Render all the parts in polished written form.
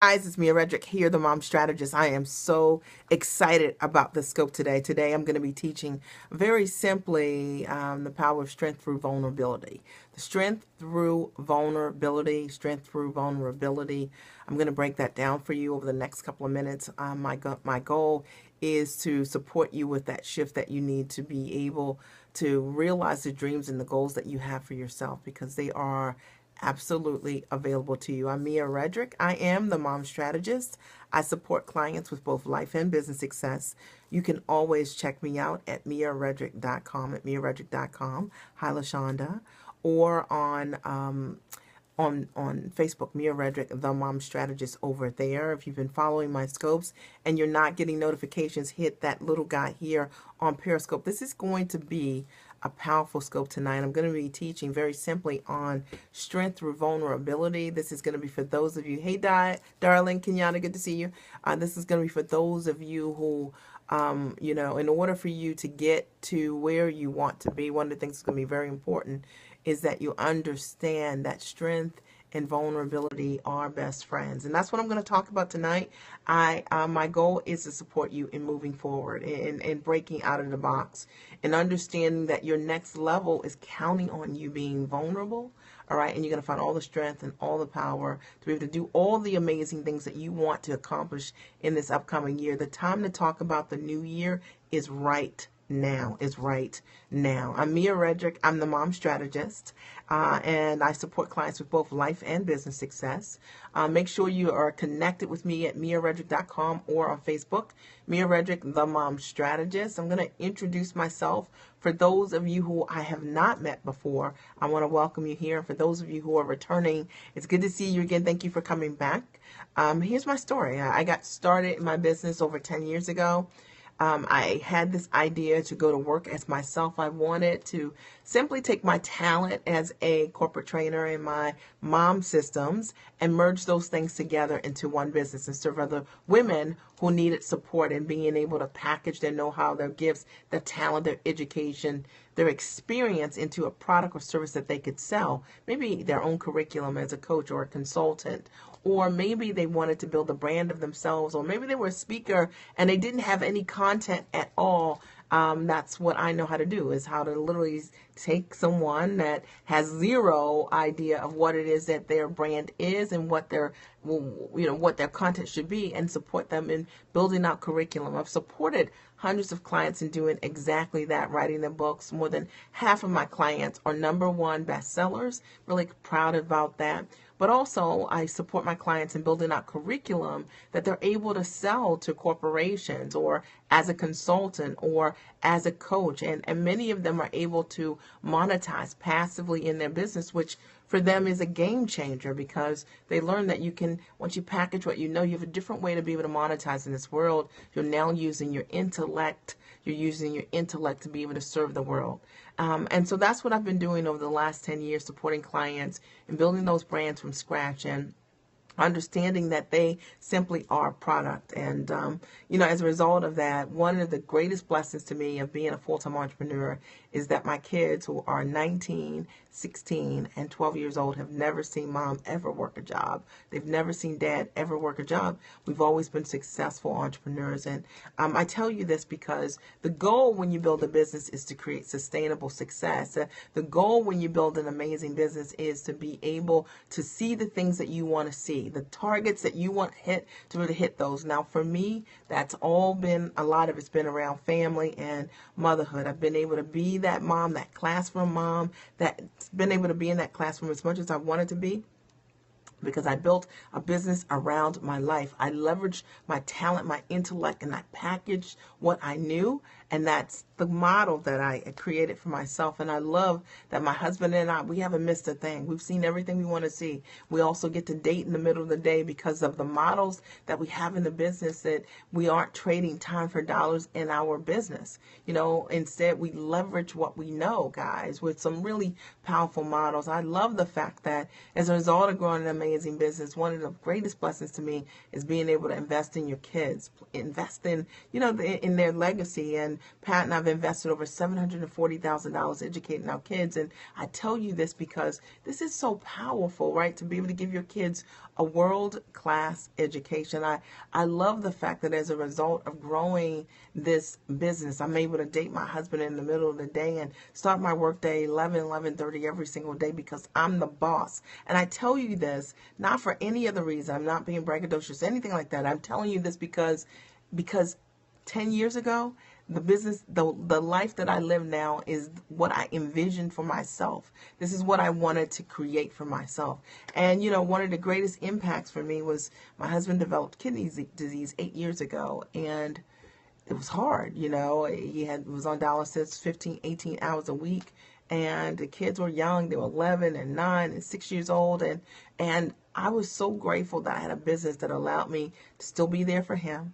Guys, it's Mia Redrick here, the mom strategist. I am so excited about the scope today. Today, I'm going to be teaching very simply the power of strength through vulnerability. The strength through vulnerability, strength through vulnerability. I'm going to break that down for you over the next couple of minutes. My goal is to support you with that shift that you need to be able to realize the dreams and the goals that you have for yourself, because they are absolutely available to you. I'm Mia Redrick. I am the mom strategist. I support clients with both life and business success. You can always check me out at miaredrick.com, at miaredrick.com. Hi, LaShonda. Or on Facebook, Mia Redrick, the mom strategist over there. If you've been following my scopes and you're not getting notifications, hit that little guy here on Periscope. This is going to be a powerful scope tonight. I'm going to be teaching very simply on strength through vulnerability. This is going to be for those of you. Hey, darling, Kenyatta, good to see you. This is going to be for those of you who, in order for you to get to where you want to be, one of the things that's going to be very important is that you understand that strength and vulnerability are best friends. And that's what I'm going to talk about tonight. My goal is to support you in moving forward and breaking out of the box and understanding that your next level is counting on you being vulnerable. All right. And you're going to find all the strength and all the power to be able to do all the amazing things that you want to accomplish in this upcoming year. The time to talk about the new year is right now. I'm Mia Redrick. I'm the mom strategist, and I support clients with both life and business success. Make sure you are connected with me at miaredrick.com or on Facebook, Mia Redrick, the mom strategist. I'm going to introduce myself. For those of you who I have not met before, I want to welcome you here. For those of you who are returning, it's good to see you again. Thank you for coming back. Here's my story. I got started in my business over 10 years ago. I had this idea to go to work as myself. I wanted to simply take my talent as a corporate trainer and my mom systems and merge those things together into one business and serve other women who needed support and being able to package their know-how, their gifts, their talent, their education, their experience into a product or service that they could sell. Maybe their own curriculum as a coach or a consultant, or maybe they wanted to build a brand of themselves, or maybe they were a speaker and they didn't have any content at all. That's what I know how to do, is how to literally take someone that has zero idea of what it is that their brand is and what what their content should be, and support them in building out curriculum. I've supported hundreds of clients in doing exactly that, writing their books. More than half of my clients are #1 bestsellers. Really proud about that. But also, I support my clients in building out curriculum that they're able to sell to corporations, or as a consultant, or as a coach. And many of them are able to monetize passively in their business, which for them is a game changer, because they learn that you can, once you package what you know, you have a different way to be able to monetize in this world. You're now using your intellect. You're using your intellect to be able to serve the world. And so that's what I've been doing over the last 10 years, supporting clients and building those brands from scratch, and understanding that they simply are product. And, as a result of that, one of the greatest blessings to me of being a full-time entrepreneur is that my kids, who are 19, 16, and 12 years old, have never seen mom ever work a job. They've never seen dad ever work a job. We've always been successful entrepreneurs. And I tell you this because the goal when you build a business is to create sustainable success. The goal when you build an amazing business is to be able to see the things that you want to see, the targets that you want to hit, to really hit those. Now, for me, that's all been, a lot of it's been around family and motherhood. I've been able to be that mom, that classroom mom, that's been able to be in that classroom as much as I wanted to be, because I built a business around my life. I leveraged my talent, my intellect, and I packaged what I knew. And that's the model that I created for myself. And I love that my husband and I, we haven't missed a thing. We've seen everything we want to see. We also get to date in the middle of the day because of the models that we have in the business, that we aren't trading time for dollars in our business. Instead we leverage what we know, guys, with some really powerful models. I love the fact that as a result of growing an amazing business, one of the greatest blessings to me is being able to invest in your kids, invest in, in their legacy. And And Pat and I have invested over $740,000 educating our kids. And I tell you this because this is so powerful, right? To be able to give your kids a world-class education. I love the fact that as a result of growing this business, I'm able to date my husband in the middle of the day and start my workday 11:30 every single day because I'm the boss. And I tell you this not for any other reason. I'm not being braggadocious, anything like that. I'm telling you this because 10 years ago, the life that I live now is what I envisioned for myself. This is what I wanted to create for myself. And, one of the greatest impacts for me was my husband developed kidney disease 8 years ago. And it was hard, he was on dialysis 15, 18 hours a week. And the kids were young. They were 11 and 9 and 6 years old. And I was so grateful that I had a business that allowed me to still be there for him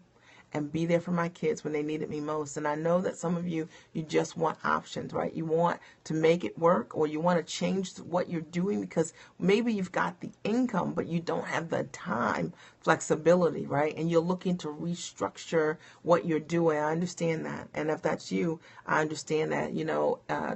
and be there for my kids when they needed me most. And I know that some of you just want options, right? You want to make it work, or you want to change what you're doing because maybe you've got the income, but you don't have the time flexibility, right? And you're looking to restructure what you're doing. I understand that. And if that's you, I understand that.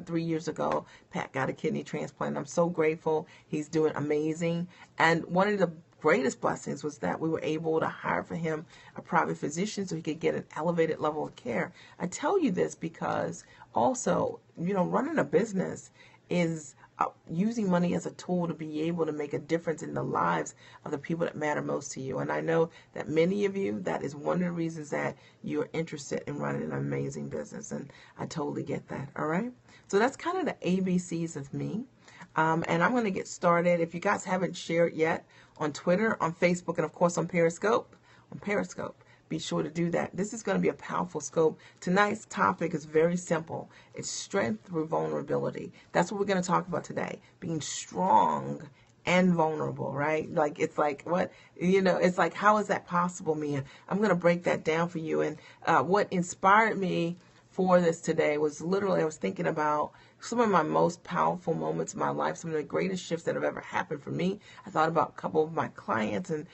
3 years ago, Pat got a kidney transplant. I'm so grateful. He's doing amazing. And one of the greatest blessings was that we were able to hire for him a private physician so he could get an elevated level of care. I tell you this because also, running a business is using money as a tool to be able to make a difference in the lives of the people that matter most to you. And I know that many of you, that is one of the reasons that you're interested in running an amazing business. And I totally get that. All right. So that's kind of the ABCs of me. And I'm going to get started. If you guys haven't shared yet on Twitter, on Facebook, and of course on Periscope, be sure to do that. This is going to be a powerful scope. Tonight's topic is very simple. It's strength through vulnerability. That's what we're going to talk about today. Being strong and vulnerable, right? It's like, what, it's like, how is that possible, Mia? I'm going to break that down for you. And what inspired me for this today was literally, I was thinking about some of my most powerful moments in my life, some of the greatest shifts that have ever happened for me. I thought about a couple of my clients and,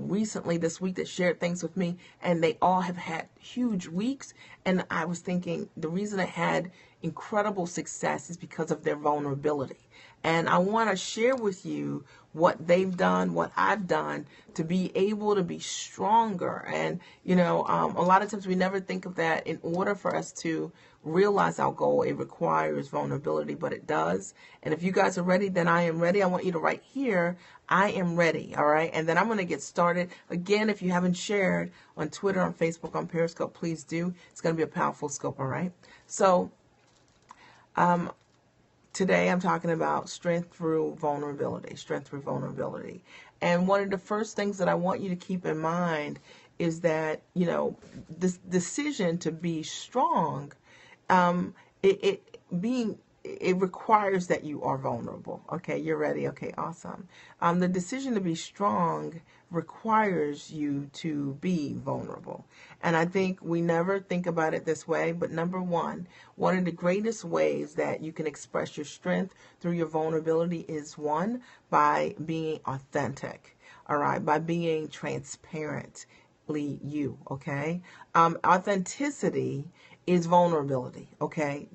recently this week that shared things with me, and they all have had huge weeks. And I was thinking the reason I had incredible success is because of their vulnerability. And I want to share with you what they've done, what I've done to be able to be stronger. And, a lot of times we never think of that. In order for us to realize our goal, it requires vulnerability, but it does. And if you guys are ready, then I am ready. I want you to write here, I am ready. All right. And then I'm going to get started. Again, if you haven't shared on Twitter, on Facebook, on Periscope, please do. It's going to be a powerful scope. All right. So, today I'm talking about strength through vulnerability, And one of the first things that I want you to keep in mind is that, this decision to be strong, it requires that you are vulnerable. Okay, you're ready. Okay, awesome. The decision to be strong requires you to be vulnerable. And I think we never think about it this way, but number one of the greatest ways that you can express your strength through your vulnerability is one, by being authentic. All right, by being transparently you. Okay, authenticity is vulnerability. Okay,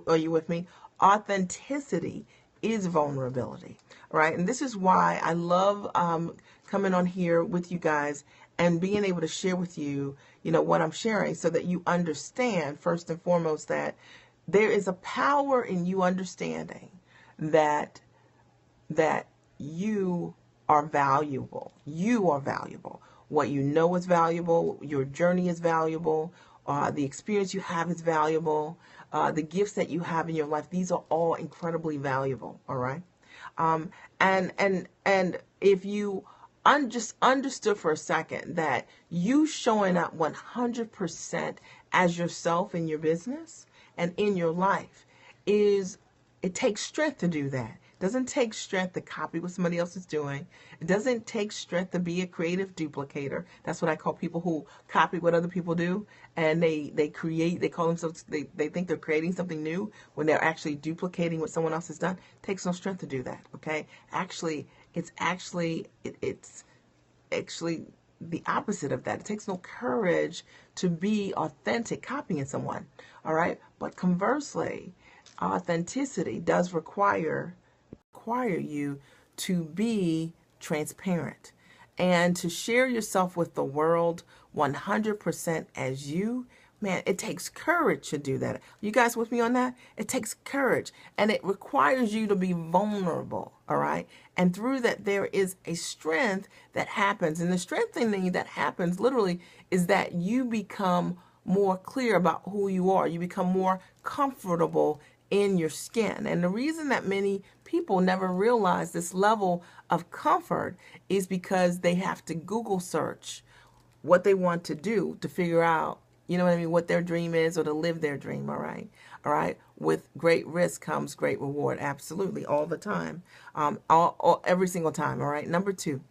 are you with me? Authenticity is vulnerability, right? And this is why I love coming on here with you guys and being able to share with you, what I'm sharing, so that you understand first and foremost that there is a power in you understanding that you are valuable. You are valuable. What you know is valuable. Your journey is valuable. The experience you have is valuable. The gifts that you have in your life, these are all incredibly valuable. All right. And if you just understood for a second that you showing up 100% as yourself in your business and in your life it takes strength to do that. It doesn't take strength to copy what somebody else is doing. It doesn't take strength to be a creative duplicator. That's what I call people who copy what other people do, and they call themselves, they think they're creating something new when they're actually duplicating what someone else has done. It takes no strength to do that. Okay, it's actually the opposite of that. It takes no courage to be authentic, copying someone. All right. But conversely, authenticity does require you to be transparent and to share yourself with the world 100% as you. Man, it takes courage to do that. You guys with me on that? It takes courage, and it requires you to be vulnerable, all right? And through that, there is a strength that happens. And the strengthening that happens literally is that you become more clear about who you are. You become more comfortable in your skin. And the reason that many people never realize this level of comfort is because they have to Google search what they want to do to figure out, you know what I mean, what their dream is, or to live their dream. All right. All right. With great risk comes great reward. Absolutely. All the time. Every single time. All right. Number two,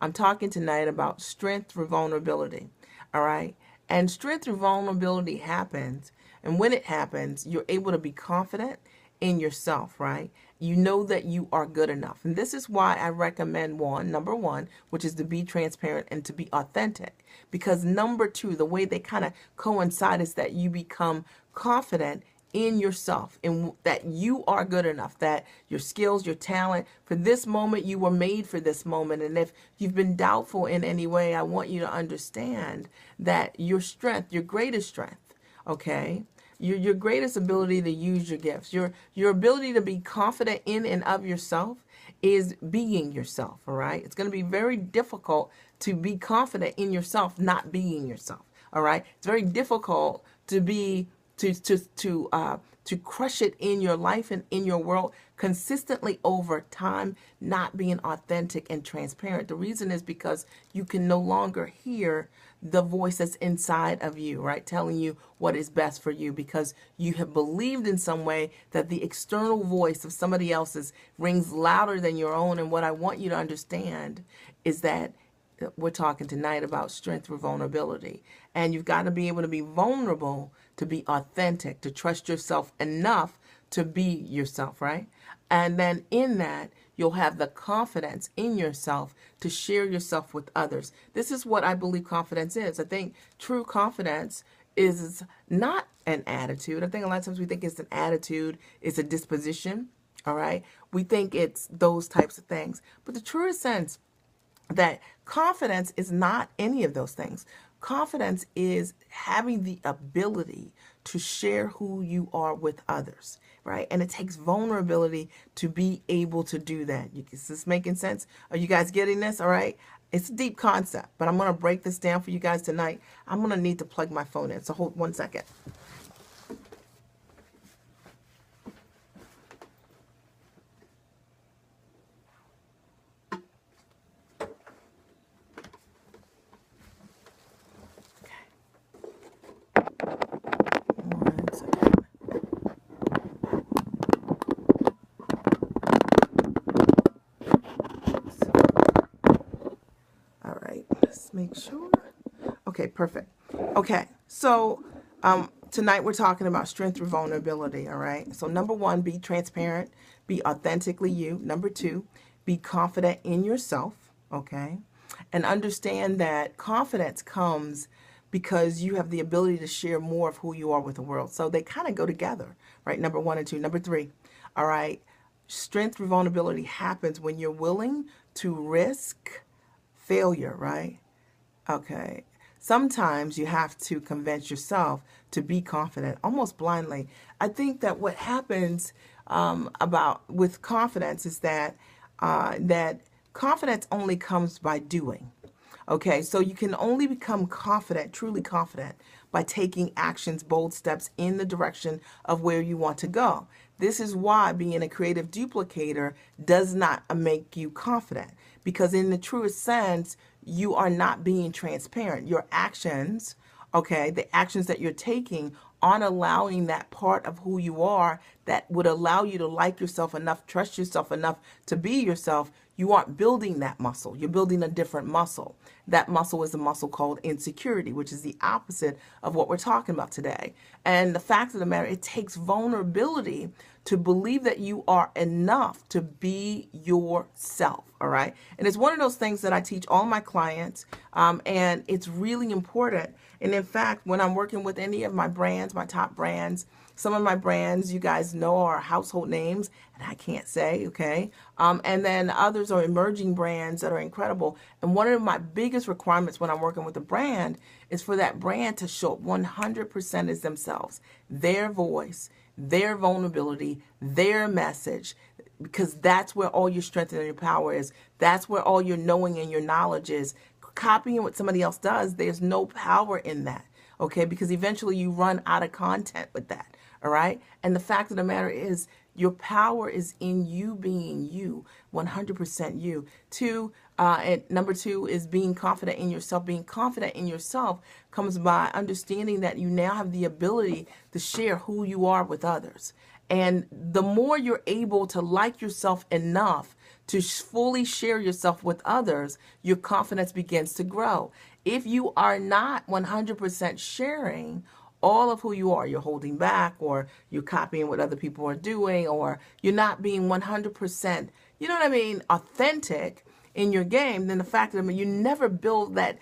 I'm talking tonight about strength through vulnerability. All right. And strength through vulnerability happens. And when it happens, you're able to be confident in yourself, right? You know that you are good enough. And this is why I recommend number one, which is to be transparent and to be authentic. Because number two, the way they kind of coincide is that you become confident in yourself, in that you are good enough, that your skills, your talent, for this moment, you were made for this moment. And if you've been doubtful in any way, I want you to understand that your strength, your greatest strength, okay, your greatest ability to use your gifts, your ability to be confident in and of yourself is being yourself, all right? It's going to be very difficult to be confident in yourself not being yourself, all right? It's very difficult to be to crush it in your life and in your world consistently over time, not being authentic and transparent. The reason is because you can no longer hear the voice that's inside of you, right? Telling you what is best for you, because you have believed in some way that the external voice of somebody else's rings louder than your own. And what I want you to understand is that we're talking tonight about strength through vulnerability. And you've got to be able to be vulnerable, to be authentic, to trust yourself enough to be yourself, right? And then in that, you'll have the confidence in yourself to share yourself with others. This is what I believe confidence is. I think true confidence is not an attitude. I think a lot of times we think it's an attitude, it's a disposition, all right? We think it's those types of things. But the truest sense that confidence is not any of those things. Confidence is having the ability to share who you are with others, right? And it takes vulnerability to be able to do that. Is this making sense? Are you guys getting this? All right. It's a deep concept, but I'm going to break this down for you guys tonight. I'm going to need to plug my phone in. So hold 1 second. Make sure. Okay, perfect. Okay, so tonight we're talking about strength through vulnerability, all right? So number one, be transparent, be authentically you. Number two, be confident in yourself, okay? And understand that confidence comes because you have the ability to share more of who you are with the world. So they kind of go together, right? Number one and two. Number three, all right? Strength through vulnerability happens when you're willing to risk failure, right? Okay. Sometimes you have to convince yourself to be confident, almost blindly. I think that what happens with confidence is that that confidence only comes by doing. Okay, so you can only become confident, truly confident, by taking actions, bold steps in the direction of where you want to go. This is why being a creative duplicator does not make you confident, because in the truest sense, you are not being transparent. Your actions, okay, the actions that you're taking aren't allowing that part of who you are that would allow you to like yourself enough, trust yourself enough to be yourself. you aren't building that muscle. You're building a different muscle. That muscle is a muscle called insecurity, which is the opposite of what we're talking about today. And the fact of the matter, it takes vulnerability to believe that you are enough to be yourself, all right? And it's one of those things that I teach all my clients, and it's really important. And in fact, when I'm working with any of my brands, my top brands, some of my brands you guys know are household names, and I can't say, okay? And then others are emerging brands that are incredible. And one of my biggest requirements when I'm working with a brand is for that brand to show up 100% as themselves, their voice, their vulnerability, their message, because that's where all your strength and your power is. That's where all your knowing and your knowledge is. Copying what somebody else does, there's no power in that, okay? Because eventually you run out of content with that, all right? And the fact of the matter is your power is in you being you, 100% you. And number two is being confident in yourself. Being confident in yourself comes by understanding that you now have the ability to share who you are with others. And the more you're able to like yourself enough to fully share yourself with others, your confidence begins to grow. If you are not 100% sharing all of who you are, you're holding back, or you're copying what other people are doing, or you're not being 100%, you know what I mean, authentic in your game, then the fact of it, you never build that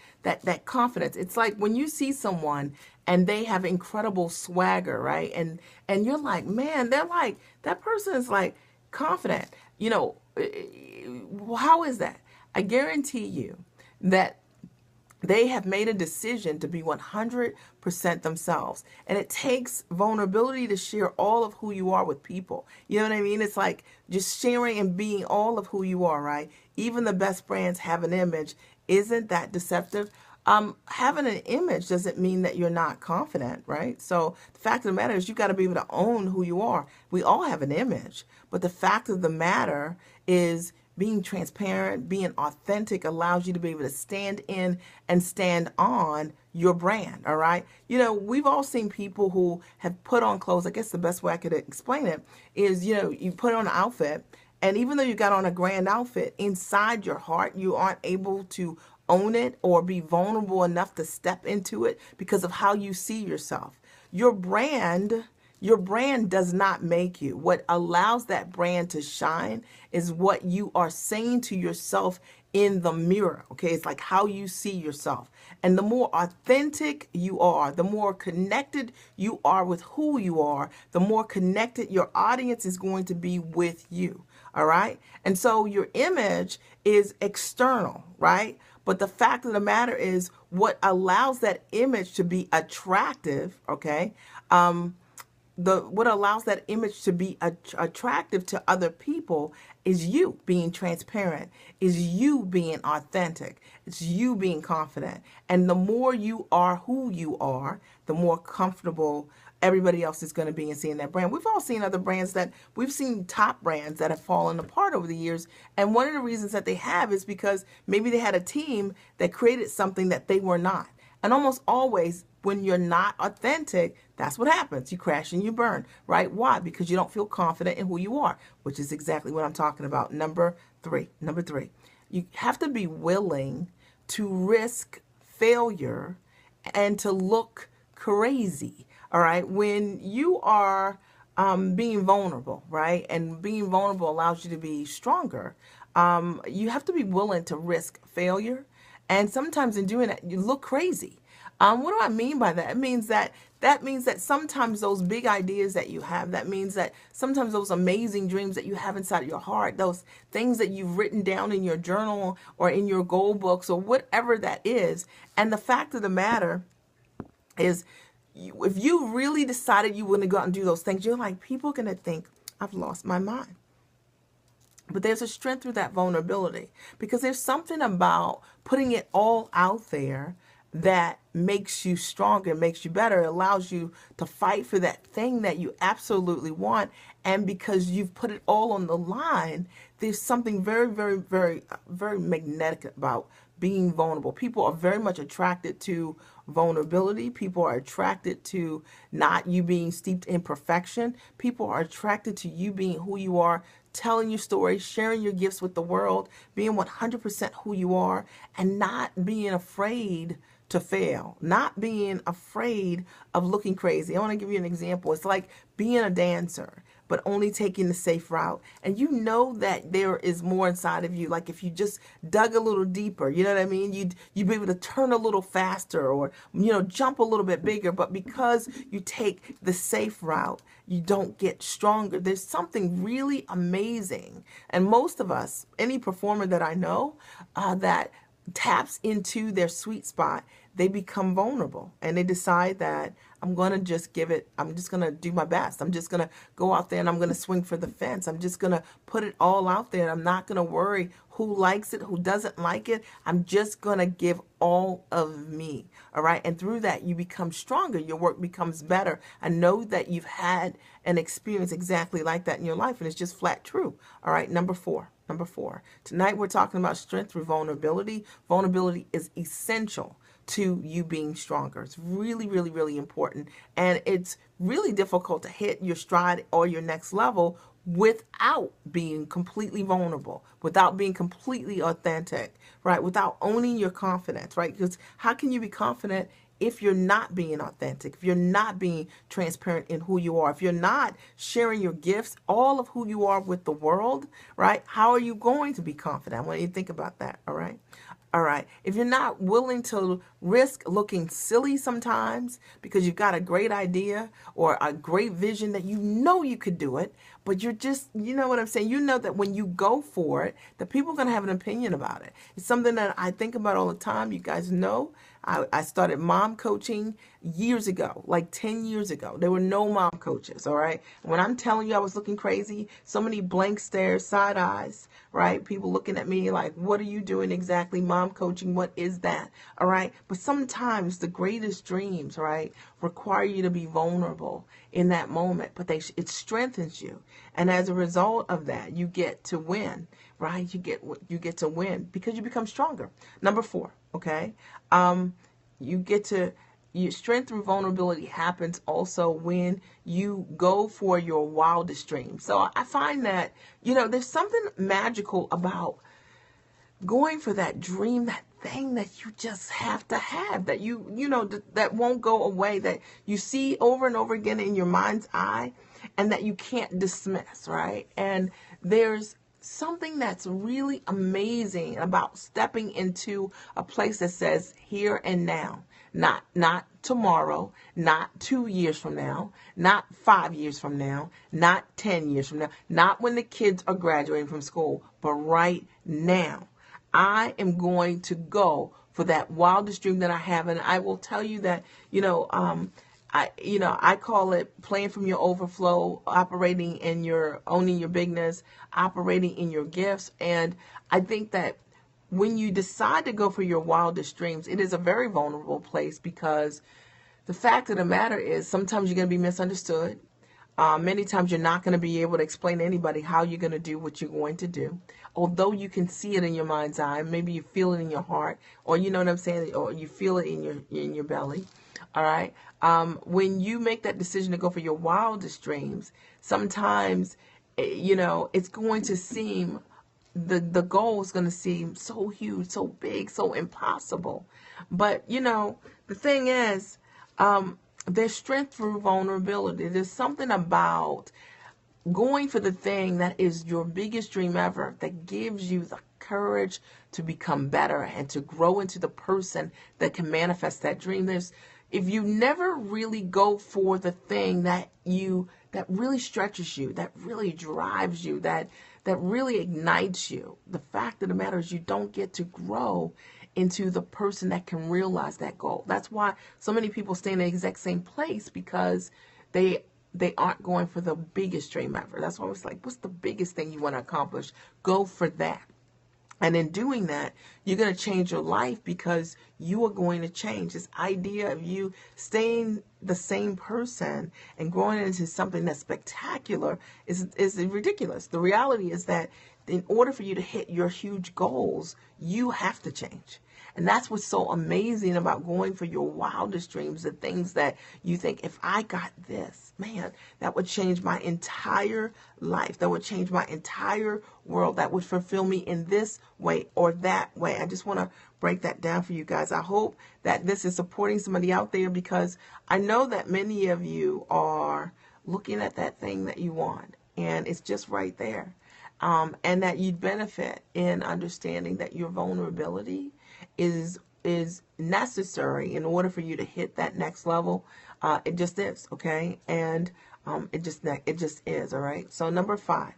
confidence. It's like when you see someone and they have incredible swagger, right? And you're like, man, they're like, that person is like confident. You know, how is that? I guarantee you that they have made a decision to be 100% themselves. And it takes vulnerability to share all of who you are with people. You know what I mean? It's like just sharing and being all of who you are, right? Even the best brands have an image. Isn't that deceptive? Having an image doesn't mean that you're not confident, right? So the fact of the matter is you got to be able to own who you are. We all have an image, but the fact of the matter is being transparent, being authentic allows you to be able to stand in and stand on your brand, all right? You know, we've all seen people who have put on clothes. I guess the best way I could explain it is, you know, you put on an outfit, and even though you got on a grand outfit, inside your heart, you aren't able to own it or be vulnerable enough to step into it because of how you see yourself. Your brand does not make you. What allows that brand to shine is what you are saying to yourself in the mirror, okay? It's like how you see yourself. And the more authentic you are, the more connected you are with who you are, the more connected your audience is going to be with you, all right? And so your image is external, right? But the fact of the matter is what allows that image to be attractive, okay? What allows that image to be attractive to other people is you being transparent, is you being authentic, it's you being confident. And the more you are who you are, the more comfortable everybody else is going to be in seeing that brand. We've all seen other brands we've seen top brands that have fallen apart over the years. And one of the reasons that they have is because maybe they had a team that created something that they were not. And almost always, when you're not authentic, that's what happens. You crash and you burn, right? Why? Because you don't feel confident in who you are, which is exactly what I'm talking about. Number three, you have to be willing to risk failure and to look crazy, all right? When you are being vulnerable, right? And being vulnerable allows you to be stronger. You have to be willing to risk failure. And sometimes in doing that, you look crazy. What do I mean by that? It means that sometimes those big ideas that you have, that means that sometimes those amazing dreams that you have inside your heart, those things that you've written down in your journal or in your goal books or whatever that is. And the fact of the matter is, if you really decided you want to go out and do those things, you're like, people are going to think I've lost my mind. But there's a strength through that vulnerability, because there's something about putting it all out there that makes you stronger, makes you better, allows you to fight for that thing that you absolutely want. And because you've put it all on the line, there's something very, very, very, very magnetic about being vulnerable. People are very much attracted to vulnerability. People are attracted to not you being steeped in perfection. People are attracted to you being who you are telling your story, sharing your gifts with the world, being 100% who you are, and not being afraid to fail, not being afraid of looking crazy. I want to give you an example. It's like being a dancer, but only taking the safe route. And you know that there is more inside of you. Like if you just dug a little deeper, you know what I mean? You'd be able to turn a little faster or, jump a little bit bigger. But because you take the safe route, you don't get stronger. There's something really amazing. And most of us, any performer that I know that taps into their sweet spot, they become vulnerable and they decide that I'm going to just I'm just going to do my best. I'm just going to go out there and I'm going to swing for the fence. I'm just going to put it all out there. I'm not going to worry who likes it, who doesn't like it. I'm just going to give all of me. All right. And through that, you become stronger. Your work becomes better. I know that you've had an experience exactly like that in your life, and it's just flat true. All right. Number four. Tonight we're talking about strength through vulnerability. Vulnerability is essential to you being stronger. It's really, really, really important. And it's really difficult to hit your stride or your next level without being completely vulnerable, without being completely authentic, right? Without owning your confidence, right? Because how can you be confident if you're not being authentic, if you're not being transparent in who you are, if you're not sharing your gifts, all of who you are with the world, right? How are you going to be confident? I want you to think about that, all right? All right. If you're not willing to risk looking silly sometimes because you've got a great idea or a great vision that you know you could do it, but you're just, you know what I'm saying? You know that when you go for it, the people are going to have an opinion about it. It's something that I think about all the time. You guys know I started mom coaching years ago, like 10 years ago. There were no mom coaches, all right? When I'm telling you I was looking crazy, so many blank stares, side eyes, right? People looking at me like, what are you doing exactly? Mom coaching, what is that? All right? But sometimes the greatest dreams, right, require you to be vulnerable in that moment, but it strengthens you. And as a result of that, you get to win, right? You get to win because you become stronger. Number 4, okay? Your strength through vulnerability happens also when you go for your wildest dreams. So I find that, there's something magical about going for that dream, that thing that you just have to have, that that won't go away, that you see over and over again in your mind's eye and that you can't dismiss, right? And there's something that's really amazing about stepping into a place that says here and now, not tomorrow, not 2 years from now, not 5 years from now, not 10 years from now, not when the kids are graduating from school, but right now. I am going to for that wildest dream that I have. And I will tell you that, I call it playing from your overflow, operating in owning your bigness, operating in your gifts. And I think that when you decide to go for your wildest dreams, it is a very vulnerable place, because the fact of the matter is sometimes you're going to be misunderstood. Many times you're not going to be able to explain to anybody how you're going to do what you're going to do. Although you can see it in your mind's eye, maybe you feel it in your heart, or you know what I'm saying, or you feel it in your belly. All right. When you make that decision to go for your wildest dreams, sometimes, it's going to seem, the goal is going to seem so huge, so big, so impossible. But, the thing is, there's strength through vulnerability. There's something about going for the thing that is your biggest dream ever that gives you the courage to become better and to grow into the person that can manifest that dream. If you never really go for the thing that really stretches you, that really drives you, that really ignites you, the fact of the matter is you don't get to grow into the person that can realize that goal. That's why so many people stay in the exact same place, because they aren't going for the biggest dream ever. That's why I was like, what's the biggest thing you want to accomplish? Go for that. And in doing that, you're going to change your life, because you are going to change. This idea of you staying the same person and growing into something that's spectacular is ridiculous. The reality is that in order for you to hit your huge goals, you have to change. And that's what's so amazing about going for your wildest dreams, the things that you think, if I got this, man, that would change my entire life. That would change my entire world. That would fulfill me in this way or that way. I just want to break that down for you guys. I hope that this is supporting somebody out there, because I know that many of you are looking at that thing that you want and it's just right there. And that you'd benefit in understanding that your vulnerability is necessary in order for you to hit that next level. It just is, okay? And it just is, all right? So number five.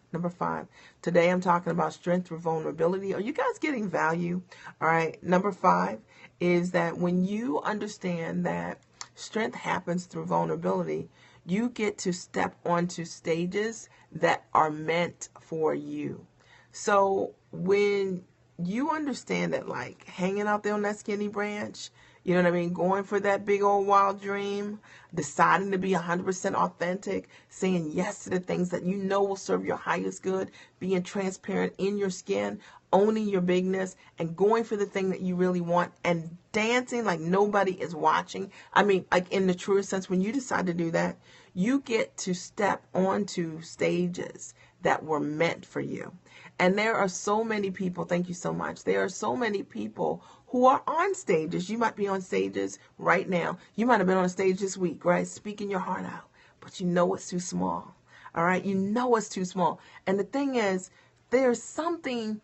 Today I'm talking about strength through vulnerability. Are you guys getting value? All right. Number 5 is that when you understand that strength happens through vulnerability, you get to step onto stages that are meant for you. So when you understand that, like hanging out there on that skinny branch, you know what I mean, going for that big old wild dream, deciding to be 100% authentic, saying yes to the things that you know will serve your highest good, being transparent in your skin, owning your bigness, and going for the thing that you really want, and dancing like nobody is watching. I mean, like in the truest sense, when you decide to do that, you get to step onto stages that were meant for you. And there are so many people, thank you so much. There are so many people who are on stages. You might be on stages right now. You might have been on a stage this week, right? Speaking your heart out, but you know it's too small. All right. You know it's too small. And the thing is, there's something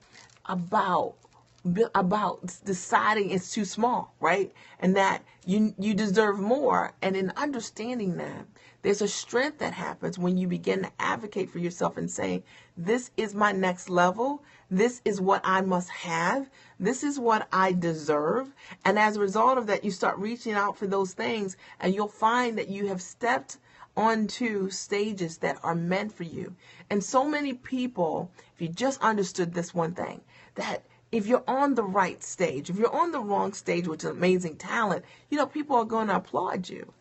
about deciding it's too small, right? And that you deserve more. And in understanding that, there's a strength that happens when you begin to advocate for yourself and saying, this is my next level. This is what I must have. This is what I deserve. And as a result of that, you start reaching out for those things, and you'll find that you have stepped onto stages that are meant for you. And so many people, if you just understood this one thing, that if you're on the right stage, if you're on the wrong stage, which is amazing talent, you know, people are going to applaud you.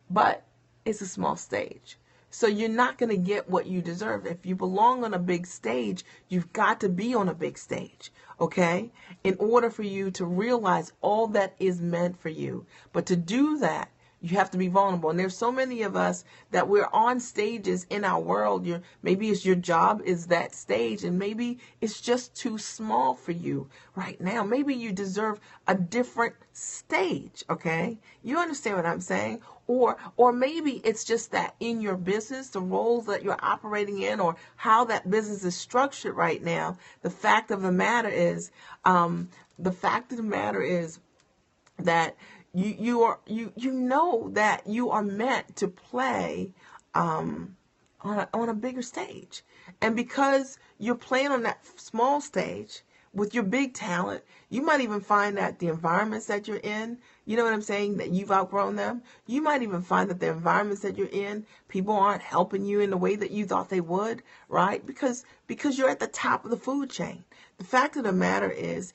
But it's a small stage. So you're not going to get what you deserve. If you belong on a big stage, you've got to be on a big stage, okay? In order for you to realize all that is meant for you. But to do that, you have to be vulnerable. And there's so many of us that we're on stages in our world. Maybe it's your job is that stage, and maybe it's just too small for you right now. Maybe you deserve a different stage, okay? You understand what I'm saying? Or maybe it's just that in your business, the roles that you're operating in, or how that business is structured right now, the fact of the matter is that you know that you are meant to play on a bigger stage. And because you're playing on that small stage with your big talent, you might even find that the environments that you're in, you know what I'm saying, that you've outgrown them. You might even find that the environments that you're in, people aren't helping you in the way that you thought they would, right? Because you're at the top of the food chain. The fact of the matter is,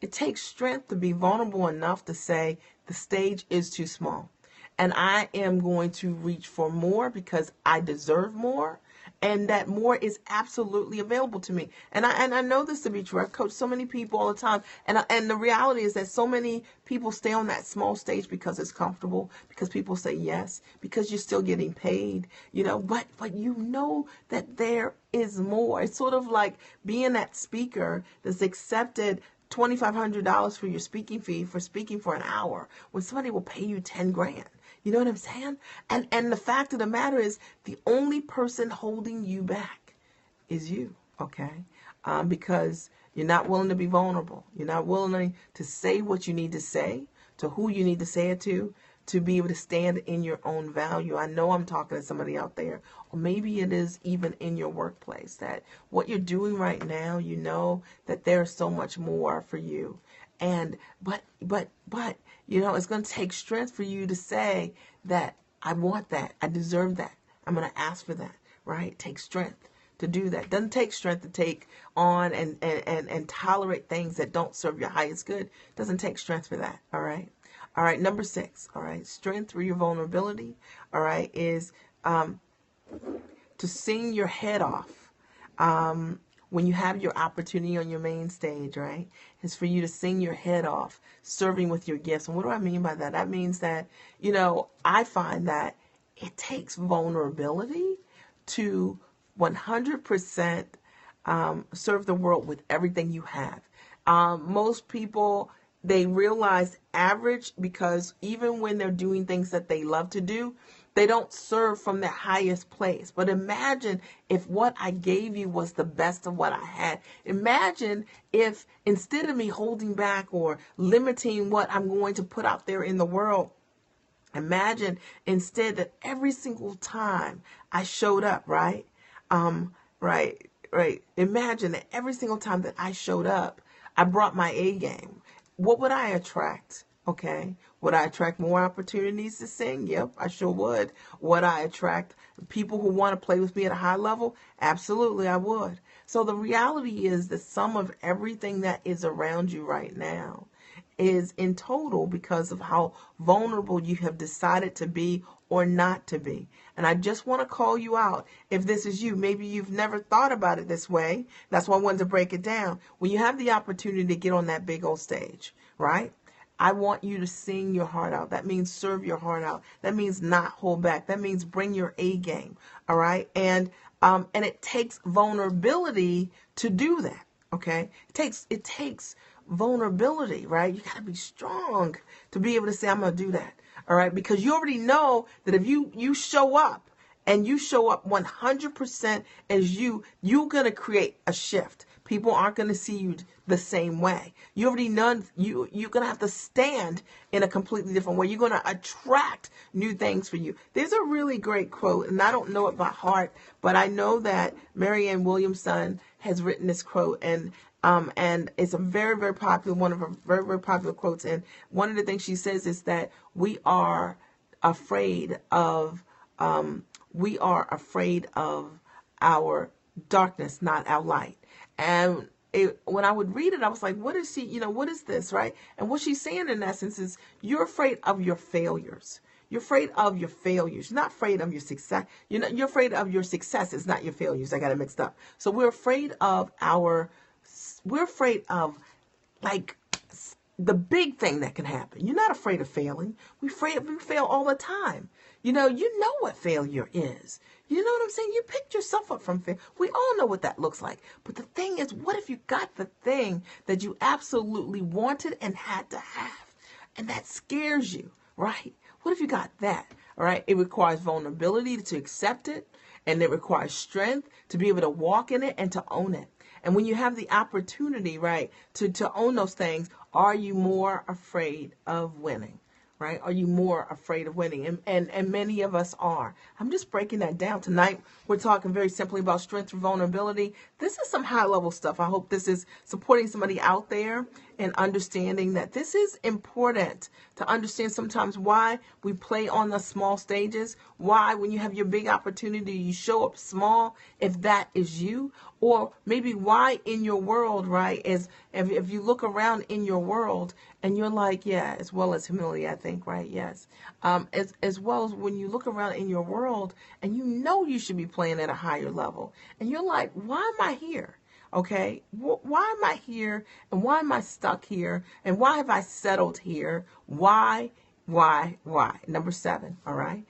it takes strength to be vulnerable enough to say the stage is too small. And I am going to reach for more because I deserve more. And that more is absolutely available to me. And I know this to be true. I coach so many people all the time. And the reality is that so many people stay on that small stage because it's comfortable, because people say yes, because you're still getting paid, you know, but you know that there is more. It's sort of like being that speaker that's accepted $2,500 for your speaking fee for speaking for an hour when somebody will pay you 10 grand. You know what I'm saying? And the fact of the matter is, the only person holding you back is you, okay? Because you're not willing to be vulnerable. You're not willing to say what you need to say, to who you need to say it to be able to stand in your own value. I know I'm talking to somebody out there, or maybe it is even in your workplace, that what you're doing right now, you know that there's so much more for you. And, but, you know, it's going to take strength for you to say that I want that. I deserve that. I'm going to ask for that, right? It takes strength to do that. It doesn't take strength to take on and tolerate things that don't serve your highest good. It doesn't take strength for that. All right. All right. Number 6. All right. Strength through your vulnerability. All right. Is to sing your head off. when you have your opportunity on your main stage, right, is for you to sing your head off, serving with your gifts. And what do I mean by that? That means that, I find that it takes vulnerability to 100% serve the world with everything you have. Most people, they realize average because even when they're doing things that they love to do, they don't serve from their highest place. But imagine if what I gave you was the best of what I had. Imagine if instead of me holding back or limiting what I'm going to put out there in the world, imagine instead that every single time I showed up, right? Right. Imagine that every single time that I showed up, I brought my A game. What would I attract? Okay. Would I attract more opportunities to sing? Yep, I sure would. Would I attract people who want to play with me at a high level? Absolutely, I would. So the reality is the sum of everything that is around you right now is in total because of how vulnerable you have decided to be or not to be. And I just want to call you out if this is you. Maybe you've never thought about it this way. That's why I wanted to break it down. When you have the opportunity to get on that big old stage, right? I want you to sing your heart out. That means serve your heart out. That means not hold back. That means bring your A game. All right. And it takes vulnerability to do that. Okay. It takes vulnerability, right? You got to be strong to be able to say, I'm going to do that. All right. Because you already know that if you show up and you show up 100% as you're going to create a shift. People aren't going to see you the same way. You already know you're going to have to stand in a completely different way. You're going to attract new things for you. There's a really great quote, and I don't know it by heart, but I know that Marianne Williamson has written this quote, and it's a very, very popular, one of her very, very popular quotes. And one of the things she says is that we are afraid of our darkness, not our light. And when I would read it, I was like, what is what is this, right? And what she's saying in essence is you're afraid of your failures. You're afraid of your failures. You're not afraid of your success. You're afraid of your successes, not your failures. I got it mixed up. So we're afraid of like the big thing that can happen. You're not afraid of failing. We fail all the time. You know what failure is. You know what I'm saying? You picked yourself up from failure. We all know what that looks like. But the thing is, what if you got the thing that you absolutely wanted and had to have? And that scares you, right? What if you got that? All right. It requires vulnerability to accept it. And it requires strength to be able to walk in it and to own it. And when you have the opportunity, right, to own those things, are you more afraid of winning? Right? Are you more afraid of winning? And many of us are. I'm just breaking that down. Tonight, we're talking very simply about strength through vulnerability. This is some high level stuff. I hope this is supporting somebody out there and understanding that this is important to understand sometimes why we play on the small stages, why when you have your big opportunity, you show up small, if that is you, or maybe why in your world, right, if you look around in your world and you're like, yeah, as well as humility, I think, right, yes, as well as when you look around in your world and you should be playing at a higher level, and you're like, why am I here? Okay, why am I here, and why am I stuck here, and why have I settled here? Why? Number 7, all right?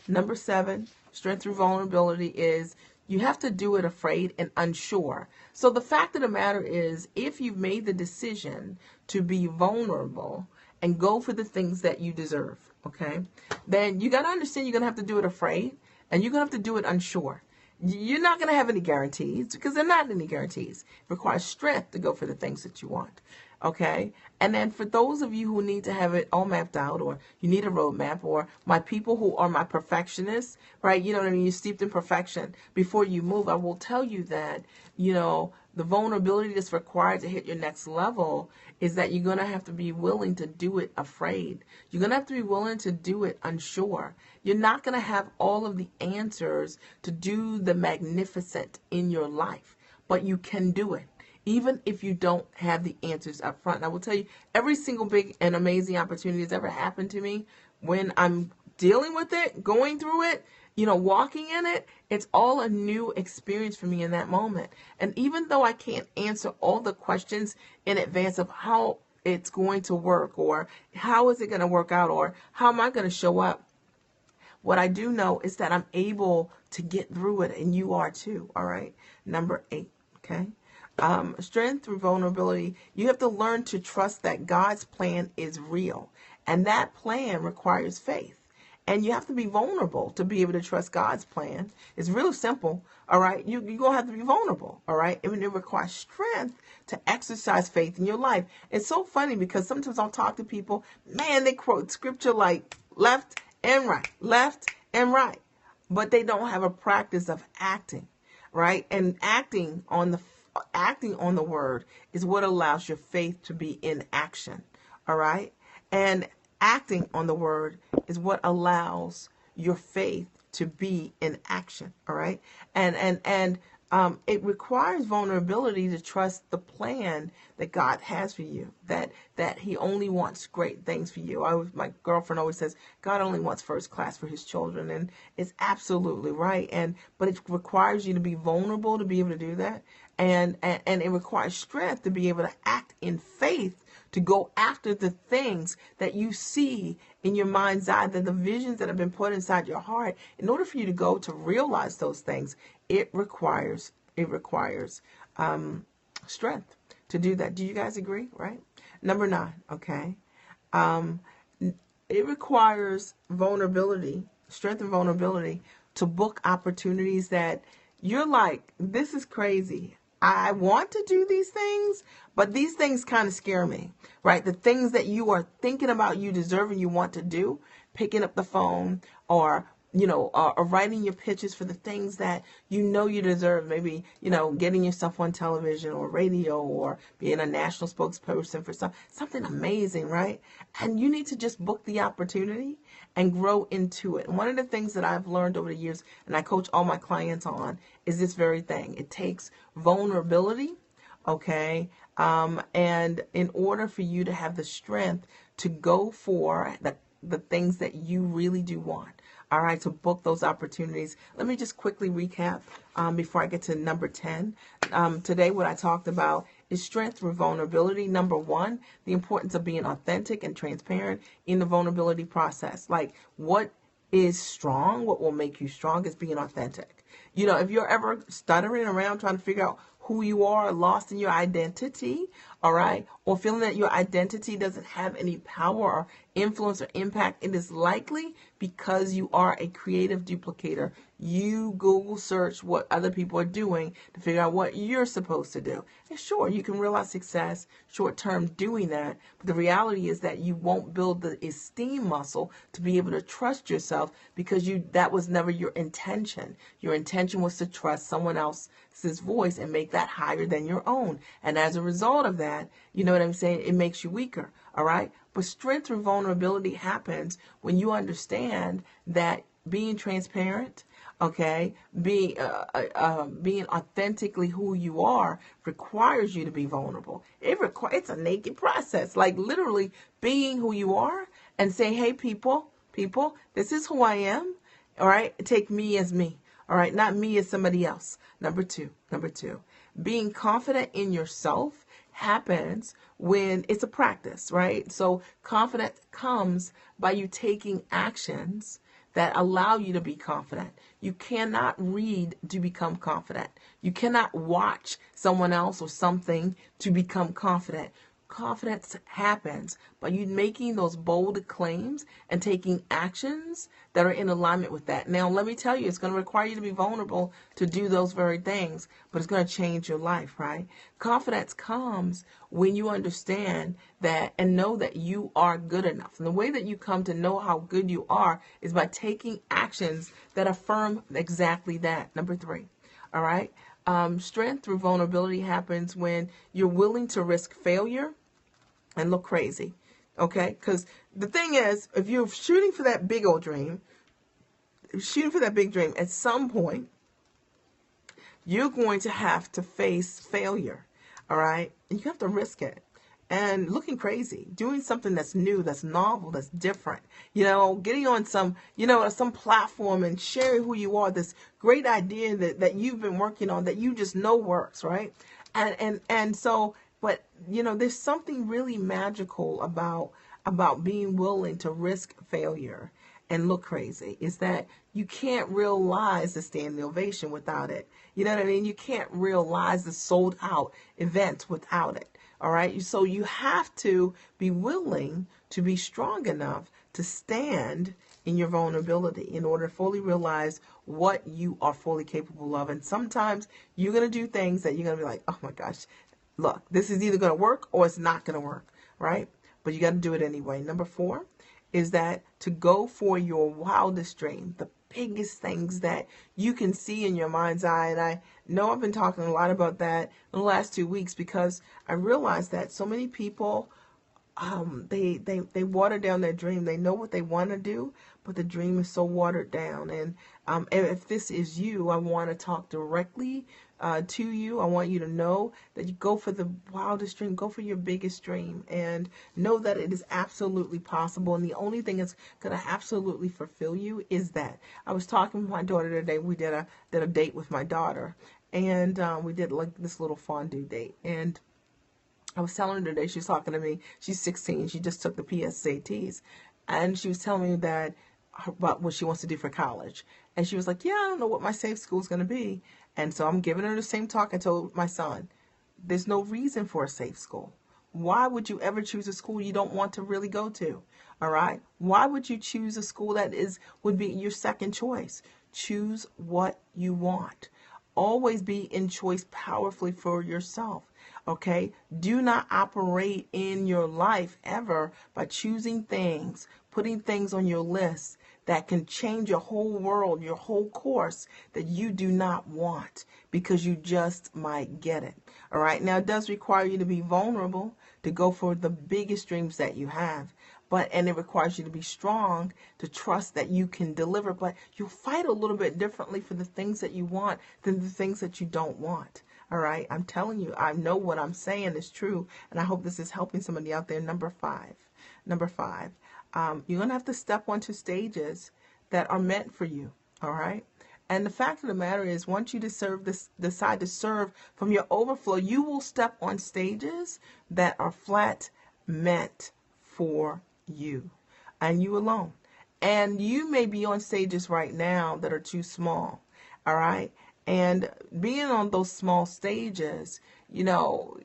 Number 7, strength through vulnerability is you have to do it afraid and unsure. So the fact of the matter is, if you've made the decision to be vulnerable and go for the things that you deserve, okay, then you got to understand you're going to have to do it afraid, and you're going to have to do it unsure. You're not going to have any guarantees because there are not any guarantees. It requires strength to go for the things that you want. Okay. And then for those of you who need to have it all mapped out, or you need a roadmap, or my people who are my perfectionists, right? You know what I mean? You're steeped in perfection. Before you move, I will tell you that, the vulnerability that's required to hit your next level is that you're going to have to be willing to do it afraid. You're going to have to be willing to do it unsure. You're not going to have all of the answers to do the magnificent in your life, but you can do it, even if you don't have the answers up front. And I will tell you, every single big and amazing opportunity that's ever happened to me, when I'm dealing with it, going through it, walking in it, it's all a new experience for me in that moment. And even though I can't answer all the questions in advance of how it's going to work, or how is it going to work out, or how am I going to show up, what I do know is that I'm able to get through it, and you are too. All right. Number 8. Okay. Strength through vulnerability. You have to learn to trust that God's plan is real, and that plan requires faith. And you have to be vulnerable to be able to trust God's plan. It's real simple. All right. You're going to have to be vulnerable. All right. I mean, it requires strength to exercise faith in your life. It's so funny because sometimes I'll talk to people, man, they quote scripture like left and right, but they don't have a practice of acting, right? And acting on the word is what allows your faith to be in action. All right. And acting on the word is what allows your faith to be in action. All right. And it requires vulnerability to trust the plan that God has for you, that he only wants great things for you. My girlfriend always says, God only wants first class for his children. And it's absolutely right. But it requires you to be vulnerable to be able to do that. And it requires strength to be able to act in faith, to go after the things that you see in your mind's eye, that the visions that have been put inside your heart. In order for you to go to realize those things, it requires strength to do that. Do you guys agree? Right? Number 9. Okay. It requires vulnerability, strength and vulnerability to book opportunities that you're like, this is crazy. I want to do these things, but these things kind of scare me, right? The things that you are thinking about, you deserve and you want to do, picking up the phone or writing your pitches for the things that you deserve. Maybe, getting yourself on television or radio, or being a national spokesperson for something amazing, right? And you need to just book the opportunity and grow into it. And one of the things that I've learned over the years, and I coach all my clients on, is this very thing. It takes vulnerability, okay? And in order for you to have the strength to go for the things that you really do want. All right, to book those opportunities. Let me just quickly recap before I get to number 10. Today, what I talked about is strength through vulnerability. Number 1, the importance of being authentic and transparent in the vulnerability process. Like, what is strong, what will make you strong is being authentic. If you're ever stuttering around trying to figure out who you are, lost in your identity, all right, or feeling that your identity doesn't have any power or influence or impact, it is likely because you are a creative duplicator. You Google search what other people are doing to figure out what you're supposed to do. And sure, you can realize success short term doing that, but the reality is that you won't build the esteem muscle to be able to trust yourself, because that was never your intention. Your intention was to trust someone else's voice and make that higher than your own. And as a result of that, you know what I'm saying? It makes you weaker. All right. But strength through vulnerability happens when you understand that being transparent, okay, being authentically who you are requires you to be vulnerable. It's a naked process, like literally being who you are and saying, hey, people, this is who I am. All right. Take me as me. All right. Not me as somebody else. Number two, being confident in yourself happens when it's a practice, right? So confidence comes by you taking actions that allow you to be confident. You cannot read to become confident. You cannot watch someone else or something to become confident. Confidence happens by you making those bold claims and taking actions that are in alignment with that. Now, let me tell you, it's going to require you to be vulnerable to do those very things, but it's going to change your life, right? Confidence comes when you understand that and know that you are good enough. And the way that you come to know how good you are is by taking actions that affirm exactly that. Number 3, all right? Strength through vulnerability happens when you're willing to risk failure and look crazy, okay? Because the thing is, if you're shooting for that big old dream, at some point, you're going to have to face failure, all right? And you have to risk it. and looking crazy, doing something that's new, that's novel, that's different, you know, getting on some, you know, some platform and sharing who you are, this great idea that you've been working on that you just know works, right? And so, but, you know, there's something really magical about being willing to risk failure and look crazy, is that you can't realize the standing ovation without it. You know what I mean? You can't realize the sold out events without it. All right. So you have to be willing to be strong enough to stand in your vulnerability in order to fully realize what you are fully capable of. And sometimes you're going to do things that you're going to be like, oh my gosh, look, this is either going to work or it's not going to work. Right. But you got to do it anyway. Number 4 is that to go for your wildest dream, the biggest things that you can see in your mind's eye. And I know I've been talking a lot about that in the last 2 weeks because I realized that so many people, they water down their dream. They know what they want to do, but the dream is so watered down. And if this is you, I want to talk directly to you. I want you to know that you go for the wildest dream, go for your biggest dream, and know that it is absolutely possible. And the only thing that's going to absolutely fulfill you is that. I was talking with my daughter today. We did a date with my daughter, and we did like this little fondue date. And I was telling her today, she was talking to me. She's 16. She just took the PSATs, and she was telling me that about what she wants to do for college. And she was like, yeah, I don't know what my safe school is going to be. And so I'm giving her the same talk I told my son. There's no reason for a safe school. Why would you ever choose a school you don't want to really go to? All right. Why would you choose a school that would be your second choice? Choose what you want. Always be in choice powerfully for yourself. Okay. Do not operate in your life ever by choosing things, putting things on your list that can change your whole world, your whole course that you do not want because you just might get it. All right. Now, it does require you to be vulnerable, to go for the biggest dreams that you have. And it requires you to be strong, to trust that you can deliver. But you'll fight a little bit differently for the things that you want than the things that you don't want. All right. I'm telling you, I know what I'm saying is true. And I hope this is helping somebody out there. Number five. You're going to have to step onto stages that are meant for you. All right. And the fact of the matter is, once you decide to serve from your overflow, you will step on stages that are flat meant for you and you alone. And you may be on stages right now that are too small. All right. And being on those small stages, you're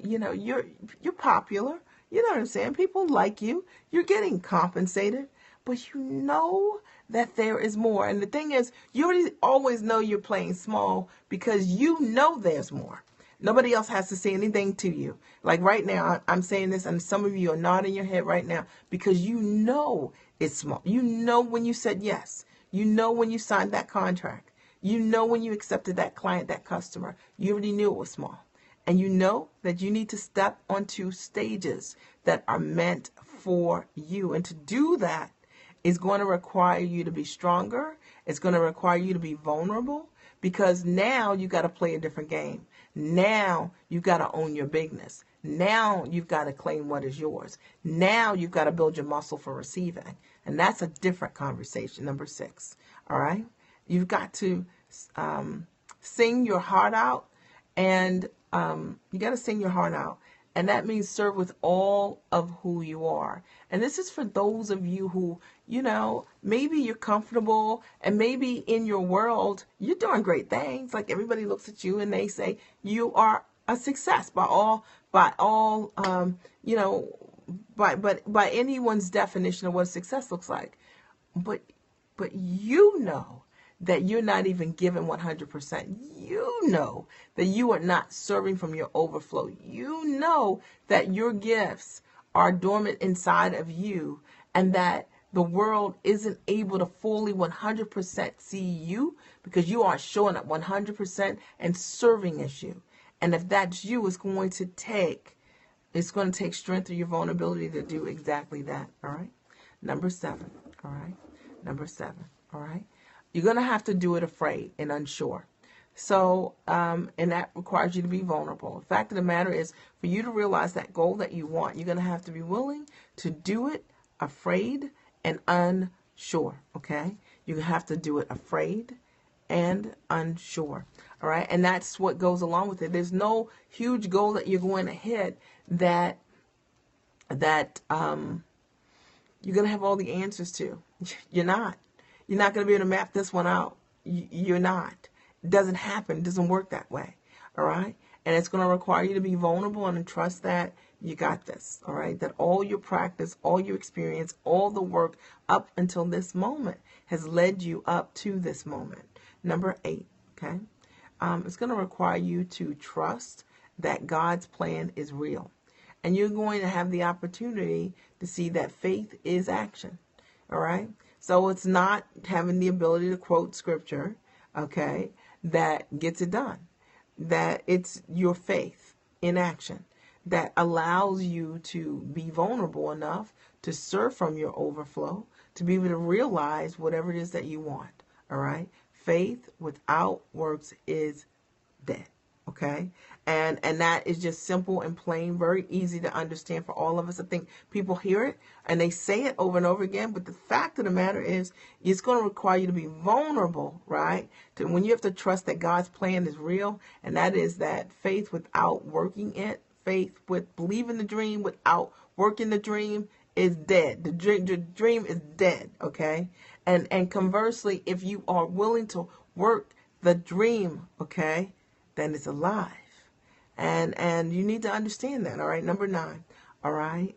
popular. You know what I'm saying? People like you. You're getting compensated, but you know that there is more. And the thing is, you already always know you're playing small because you know there's more. Nobody else has to say anything to you. Like right now, I'm saying this, and some of you are nodding your head right now because you know it's small. You know when you said yes. You know when you signed that contract. You know when you accepted that client, that customer. You already knew it was small. And you know that you need to step onto stages that are meant for you. And to do that is going to require you to be stronger. It's going to require you to be vulnerable because now you got to play a different game. Now you got to own your bigness. Now you've got to claim what is yours. Now you've got to build your muscle for receiving. And that's a different conversation. Number 6. All right. You've got to sing your heart out, and you got to sing your heart out. And that means serve with all of who you are. And this is for those of you who, maybe you're comfortable and maybe in your world, you're doing great things. Like everybody looks at you and they say you are a success by anyone's definition of what success looks like. But you know that you're not even given 100%. You know that you are not serving from your overflow. You know that your gifts are dormant inside of you and that the world isn't able to fully 100% see you because you aren't showing up 100% and serving as you. And if that's you, it's going to take strength through your vulnerability to do exactly that. All right. Number 7. All right. Number 7. All right. You're going to have to do it afraid and unsure. So, and that requires you to be vulnerable. The fact of the matter is, for you to realize that goal that you want, you're going to have to be willing to do it afraid and unsure, okay? You have to do it afraid and unsure, all right? And that's what goes along with it. There's no huge goal that you're going to hit that you're going to have all the answers to. You're not. You're not going to be able to map this one out. You're not. It doesn't happen. It doesn't work that way. All right? And it's going to require you to be vulnerable and trust that you got this. All right? That all your practice, all your experience, all the work up until this moment has led you up to this moment. Number 8. Okay? It's going to require you to trust that God's plan is real. And you're going to have the opportunity to see that faith is action. All right? So it's not having the ability to quote scripture, okay, that gets it done. That it's your faith in action that allows you to be vulnerable enough to serve from your overflow, to be able to realize whatever it is that you want. All right? Faith without works is dead. Okay? And that is just simple and plain, very easy to understand for all of us. I think people hear it and they say it over and over again, but the fact of the matter is it's going to require you to be vulnerable, right? To when you have to trust that God's plan is real, and that is that faith without working it, faith with believing the dream without working the dream is dead. The dream is dead, okay? And conversely, if you are willing to work the dream, okay, then it's alive. And you need to understand that, all right? Number 9, all right?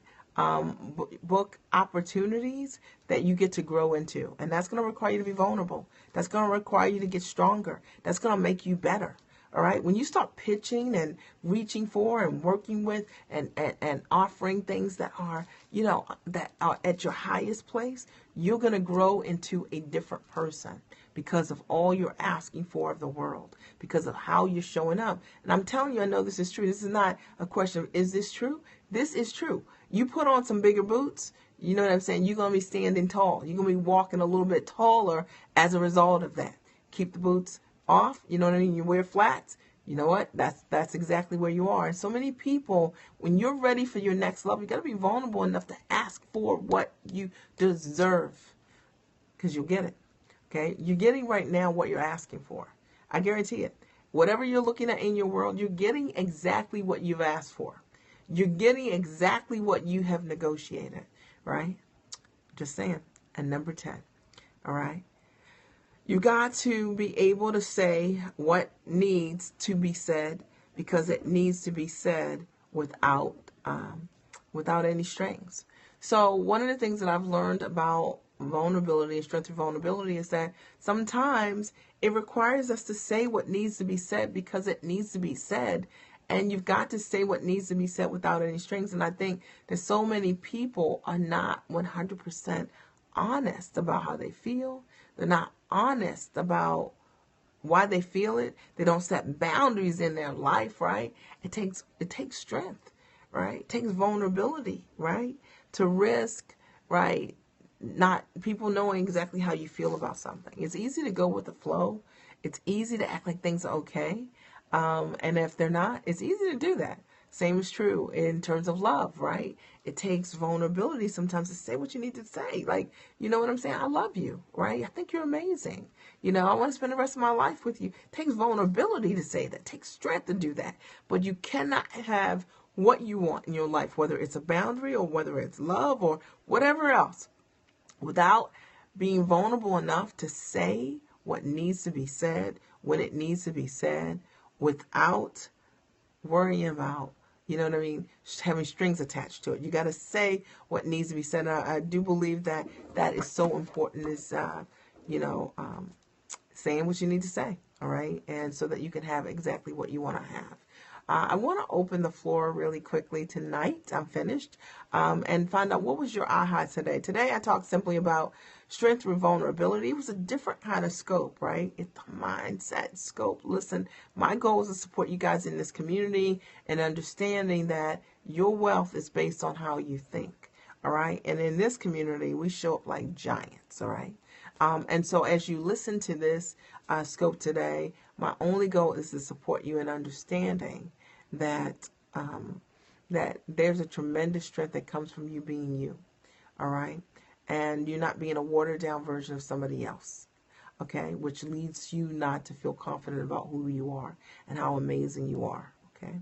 Book opportunities that you get to grow into. And that's going to require you to be vulnerable. That's going to require you to get stronger. That's going to make you better, all right? When you start pitching and reaching for and working with and offering things that are, that are at your highest place, you're going to grow into a different person because of all you're asking for of the world, because of how you're showing up. And I'm telling you, I know this is true. This is not a question of, is this true? This is true. You put on some bigger boots, you know what I'm saying? You're going to be standing tall. You're going to be walking a little bit taller as a result of that. Keep the boots off, you know what I mean? You wear flats. You know what? That's exactly where you are. And so many people, when you're ready for your next level, you got to be vulnerable enough to ask for what you deserve, because you'll get it. Okay? You're getting right now what you're asking for. I guarantee it. Whatever you're looking at in your world, you're getting exactly what you've asked for. You're getting exactly what you have negotiated, right? Just saying. And number 10, all right? You got to be able to say what needs to be said, because it needs to be said without any strings. So one of the things that I've learned about vulnerability and strength through vulnerability is that sometimes it requires us to say what needs to be said because it needs to be said. And you've got to say what needs to be said without any strings. And I think that so many people are not 100% honest about how they feel. They're not honest about why they feel it. They don't set boundaries in their life, right? It takes strength, right? It takes vulnerability, right? To risk, right? Not people knowing exactly how you feel about something. It's easy to go with the flow. It's easy to act like things are okay. And if they're not, it's easy to do that. Same is true in terms of love, right? It takes vulnerability sometimes to say what you need to say. Like, you know what I'm saying? I love you, right? I think you're amazing. I want to spend the rest of my life with you. It takes vulnerability to say that. It takes strength to do that. But you cannot have what you want in your life, whether it's a boundary or whether it's love or whatever else, without being vulnerable enough to say what needs to be said, when it needs to be said, without worrying about, you know what I mean, having strings attached to it. You got to say what needs to be said. I do believe that is so important, is, saying what you need to say, all right? And so that you can have exactly what you want to have. I want to open the floor really quickly tonight. I'm finished. And find out, what was your aha today? Today I talked simply about strength through vulnerability. It was a different kind of scope, right? It's the mindset scope. Listen, my goal is to support you guys in this community and understanding that your wealth is based on how you think, all right? And in this community, we show up like giants, all right? And so as you listen to this scope today, My only goal is to support you in understanding that that there's a tremendous strength that comes from you being you. All right, and you're not being a watered down version of somebody else. Okay, which leads you not to feel confident about who you are and how amazing you are. Okay,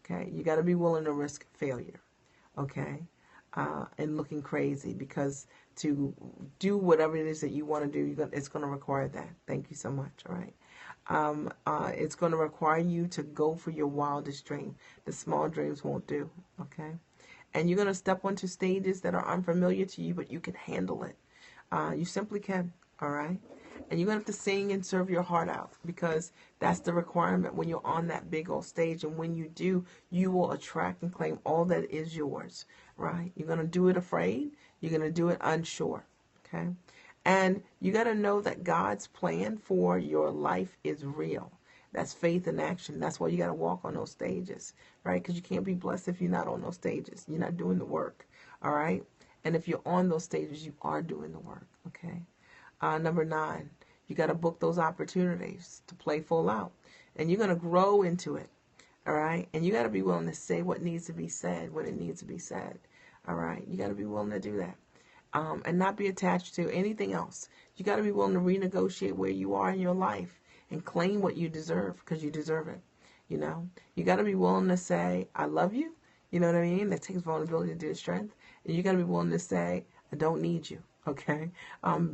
okay, you got to be willing to risk failure. Okay, and looking crazy, because to do whatever it is that you want to do, it's going to require that. Thank you so much. All right. It's going to require you to go for your wildest dream. The small dreams won't do. Okay. And you're going to step onto stages that are unfamiliar to you, but you can handle it. You simply can. All right. And you're going to have to sing and serve your heart out, because that's the requirement when you're on that big old stage. And when you do, you will attract and claim all that is yours. Right. You're going to do it afraid. You're going to do it unsure. Okay. And you got to know that God's plan for your life is real. That's faith in action. That's why you got to walk on those stages, right? Because you can't be blessed if you're not on those stages. You're not doing the work, all right? And if you're on those stages, you are doing the work, okay? Number 9, you got to book those opportunities to play full out. And you're going to grow into it, all right? And you got to be willing to say what needs to be said when it needs to be said, all right? You got to be willing to do that. And not be attached to anything else. You got to be willing to renegotiate where you are in your life and claim what you deserve, because you deserve it. You know, you got to be willing to say, I love you. You know what I mean? That takes vulnerability to do the strength. And you got to be willing to say, I don't need you. Okay.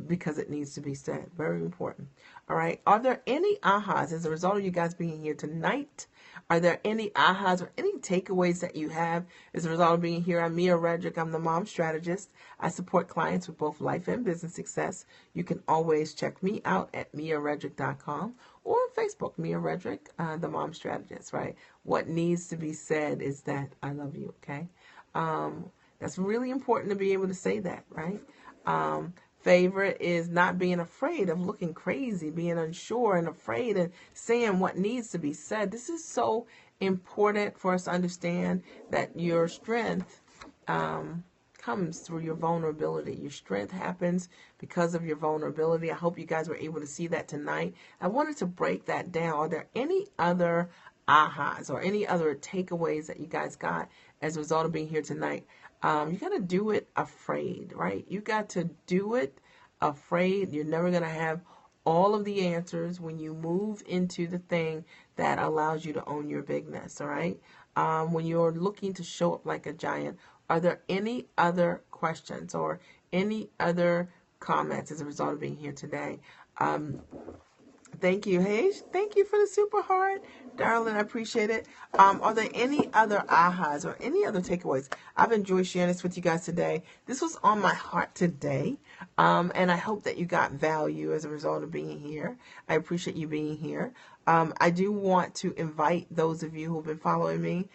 Because it needs to be said. Very important. All right. Are there any ahas as a result of you guys being here tonight? Are there any ahas or any takeaways that you have as a result of being here? I'm Mia Redrick. I'm the mom strategist. I support clients with both life and business success. You can always check me out at miaredrick.com or on Facebook, Mia Redrick, the mom strategist, right? What needs to be said is that I love you, okay? That's really important to be able to say that, right? Favorite is not being afraid of looking crazy, being unsure and afraid and saying what needs to be said. This is so important for us to understand that your strength comes through your vulnerability. Your strength happens because of your vulnerability. I hope you guys were able to see that tonight. I wanted to break that down. Are there any other ahas or any other takeaways that you guys got as a result of being here tonight? You got to do it afraid, right? You got to do it afraid. You're never going to have all of the answers when you move into the thing that allows you to own your bigness, all right? When you're looking to show up like a giant, are there any other questions or any other comments as a result of being here today? Thank you, Hage. Thank you for the super heart, darling. I appreciate it. Are there any other ahas or any other takeaways? I've enjoyed sharing this with you guys today. This was on my heart today, and I hope that you got value as a result of being here. I appreciate you being here. I do want to invite those of you who have been following me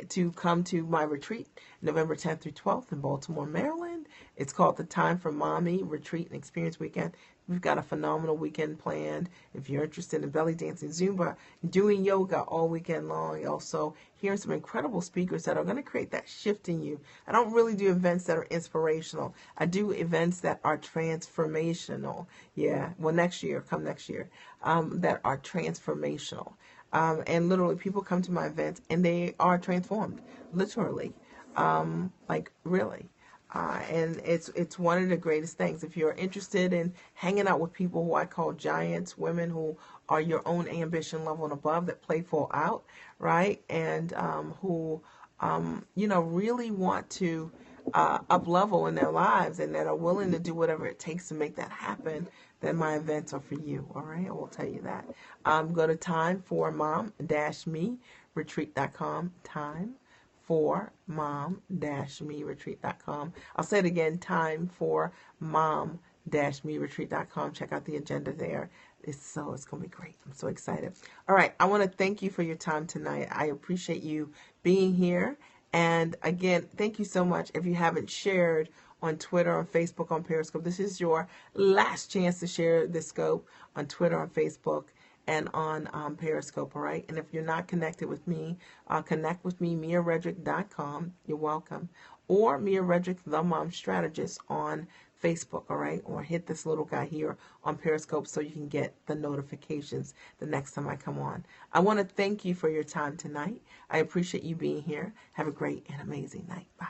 to come to my retreat November 10th through 12th in Baltimore, Maryland. It's called the Time for Mommy Retreat and Experience Weekend. We've got a phenomenal weekend planned. If you're interested in belly dancing, Zumba, doing yoga all weekend long, also hearing some incredible speakers that are going to create that shift in you. I don't really do events that are inspirational. I do events that are transformational. Yeah, well, come next year, that are transformational. And literally people come to my events and they are transformed, literally, like really. And it's one of the greatest things. If you're interested in hanging out with people who I call giants, women who are your own ambition level and above, that play full out, right? And who, really want to up level in their lives and that are willing to do whatever it takes to make that happen, then my events are for you, all right? I will tell you that. Go to timeformom-me-retreat.com, timeformom-me-retreat.com. I'll say it again, timeformom-me-retreat.com. Check out the agenda there. It's going to be great. I'm so excited. All right. I want to thank you for your time tonight. I appreciate you being here. And again, thank you so much. If you haven't shared on Twitter, on Facebook, on Periscope, this is your last chance to share this scope on Twitter, on Facebook, and on Periscope, all right? And if you're not connected with me, connect with me, miaredrick.com. You're welcome. Or Mia Redrick, the mom strategist, on Facebook, all right? Or hit this little guy here on Periscope so you can get the notifications the next time I come on. I want to thank you for your time tonight. I appreciate you being here. Have a great and amazing night. Bye.